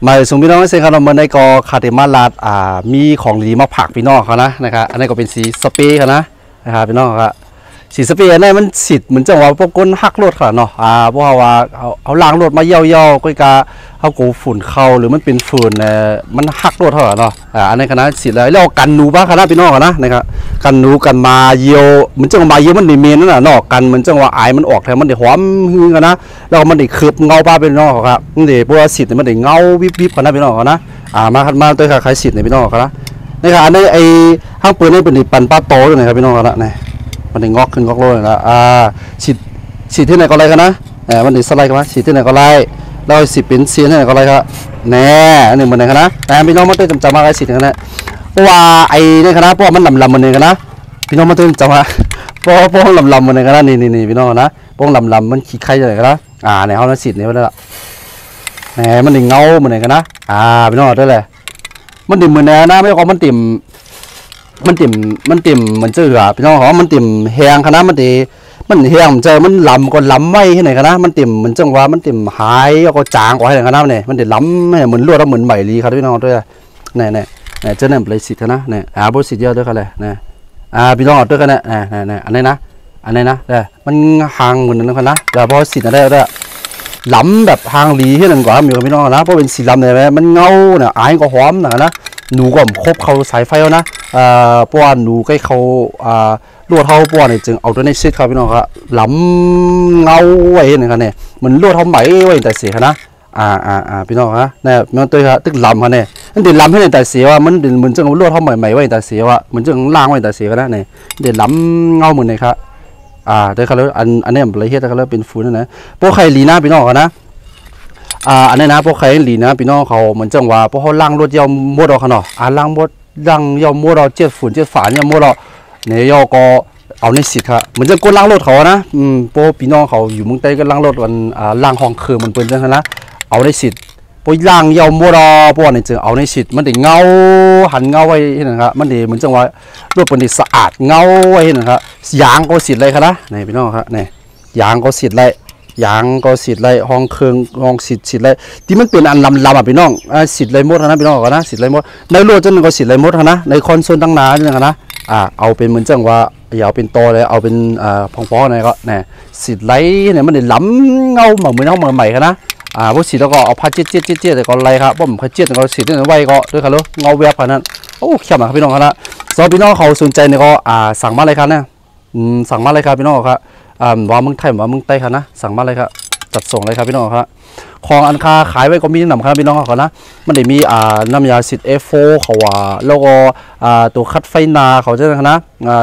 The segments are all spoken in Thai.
มาส่งพี่น้องเซ็นคาร์มันได้ก็คาเดมาลาดมีของดีมาผักพี่น้องเขานะครับอันนี้ก็เป็นสีสเปรย์นะครับพี่น้องครับสีสเปรย์อันนี้มันสิทธิ์เหมือนจังว่าพวกก้นหักรถค่ะเนาะเพราะว่าเอาล้างรถมาเย่าๆก็จะเอากูฝุ่นเข้าหรือมันเป็นฝุ่นมันหักรถเท่าเนาะอันนี้คณะสิทธิ์แล้วเรากันหนูบ้างคณะพี่น้องนะครับกันหนูกันมาเยี่ยวเหมือนจังมาเยี่ยวมันในเมนนั่นน่ะเนาะกันเหมือนจังว่าไอมันออกแทนมันได้หอมหื้อกันนะแล้วมันได้คืบเงาป้าเป็นน้องครับมันได้พวกสิทธิ์มันได้เงาวิบๆกันนะพี่น้องนะมาตัวค่ะใครสิทธิ์ในพี่น้องครับนี่ค่ะอันนี้ไอ้ห้างปืนนี่เป็นปั่นป้าโตอยู่นะครับพี่น้องครับนี่มันได้งอกขึ้นงอกโลดแล้วสิทธิ์ที่ไหนก็ไรกันนะมันได้สไลด์กันนะสิทธิ์ที่ไหนก็ไรเราสิเป็นเสียนที่ไหนก็ไรครับแน่อันนี้มันไหนกันนะพี่น้องมาเต้นจำมาไอ้สิทธิ์กันนะเพราะว่าไอ้นี่กันนะเพราะมันลำมันเลยกันนะพี่น้องมาเต้นจำมาเพราะลำมันเลยกันนะนี่พี่น้องนะเพราะลำมันขี้ไข่อะไรกันนะในห้องนั้นสิทธิ์นี่มันละแหมมันได้เงามันไหนกันนะพี่น้องได้เลยมันติ่มเหมือนนะไม่ก็มันติ่มมันมันเจอพี่น้องเขามันติ่มแหงคณะมันตีมันแหงเจอมันลำก็ลำไม่ที่ไหนคณะมันติ่มมันจังว่ามันติ่มหายก็จางกว่าที่ไหนคณะเนี่ยมันติ่มล้ำเหมือนลวดแล้วเหมือนใหม่ลีครับพี่น้องด้วยเนี่ยเจ้าเนี่ยเลยสิทธิ์นะเนี่ยบริสิทธิ์เยอะด้วยกันเลยเนี่ยพี่น้องด้วยกันเนี่ยอันนี้นะเนี่ยมันห่างเหมือนนั้นนะแต่พอสิทธิ์ได้ด้วยล้ำแบบห่างลีที่นั่นกว่ามีกับพี่น้องนะเพราะเป็นสีล้ำเนี่ยมันเงาเนี่ยไอ้ก็หอมนะหนูก็ครบเขาสายไฟแล้วนะป้อนหนูใกล้เขาลวดเท้าป้อนเนี่ยจึงเอาตัวในซิดครับพี่น้องครับล้ำเงาไว้นะครับเนี่ยเหมือนลวดเท้าไหมไว้แต่เสียนะพี่น้องครับเนี่ยมันตัวครับตึกล้ำครับเนี่ยนั่นเด่นล้ำให้ในแต่เสียว่ามันเด่นเหมือนจึงลวดเท้าใหม่ไว้แต่เสียว่าเหมือนจึงล่างไว้แต่เสียก็ได้เนี่ยเด่นล้ำเงาเหมือนเนี่ยครับได้ครับแล้วอันนี้มันละเอียดนะครับเป็นฝุ่นนะพวกใครลีน่าพี่น้องกันนะอันนี้นะพวกใครหลีนะพี่น้องเขาเหมือนจังว่าพวกเขาล่างรถยาวมดเราขนาดล่างยาวมดเราเจ็ดฝุ่นเจ็ดฝาเนี่ยมดเราเนี่ยยอก็เอาในสิทธิ์ครับเหมือนจะก้นล่างรถเขานะพวกพี่น้องเขาอยู่เมืองใต้ก็ล่างรถมันล่างห้องคือมันเป็นจังนะเอาในสิทธิ์พวกล่างยาวมดเราพวกนี้จึงเอาในสิทธิ์มันได้เงาหันเงาไว้นะครับมันได้เหมือนจังว่ารถเป็นได้สะอาดเงาไว้นะครับยางก็สิทธิ์เลยครับนะนี่พี่น้องครับนี่ยางก็สิทธิ์เลยยางก็สิทธิ์ไรห้องเครื่องห้องสิทธิ์ไรที่มันเป็นอันลำพี่น้องสิทธิ์ไรมดนะพี่น้องกันนะสิทธิ์ไรมดในโลกจนก็สิทธิ์ไรมดนะในคอนโซลตั้งนานนี่นะเอาเป็นเหมือนจังว่าอย่าเอาเป็นโตเลยเอาเป็นพองๆอะไรก็เนี่ยสิทธิ์ไรเนี่ยมันได้ล้ำเงาเหมือนเงาใหม่ๆนะพวกสิทธิ์แล้วก็เอาผ้าเจี๊ยแต่ก็ไรครับผมผ้าเจี๊ยแต่ก็สิทธิ์เนี่ยไว้ก็ด้วยกันแล้วเงาแวบขนาดนั้นโอ้เข้มนะพี่น้องกันนะสำหรับพี่น้องเขาสนใจเนี่ยก็สั่งมาเลยครับเนี่ยสั่งมาเลยครับพี่น้องครับว่ามึงไทยว่ามึงไต้ครับนะสั่งมาเลยครับจัดส่งเลยครับพี่น้องครับของอันคาขายไว้ก็มีน้ำครับพี่น้องเขานะมันได้มีน้ำยาสิทธิ์F4เขาว่าแล้วก็ตัวคัดไฟนาเขาจะนะ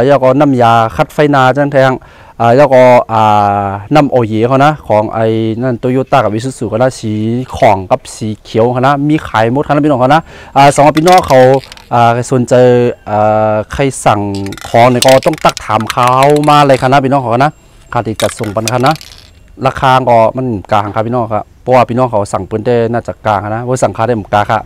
แล้วก็น้ำยาคัดไฟนาจังแทงแล้วก็น้ำโอเย่เขานะของไอ้นั่นโตโยต้ากับอิซูซุเขานะสีของกับสีเขียวเขานะมีขายหมดครับพี่น้องเขานะสองพี่น้องเขาสนใจใครสั่งของเนี่ยก็ต้องตักถามเขามาเลยครับนะพี่น้องเขานะค่าที่จัดส่งปันครับนะราคาก็มันกลางครับพี่น้องครับเพราะว่าพี่น้องเขาสั่งปืนได้น่าจะกลางนะว่าสั่งค่าได้หมดกลางครับ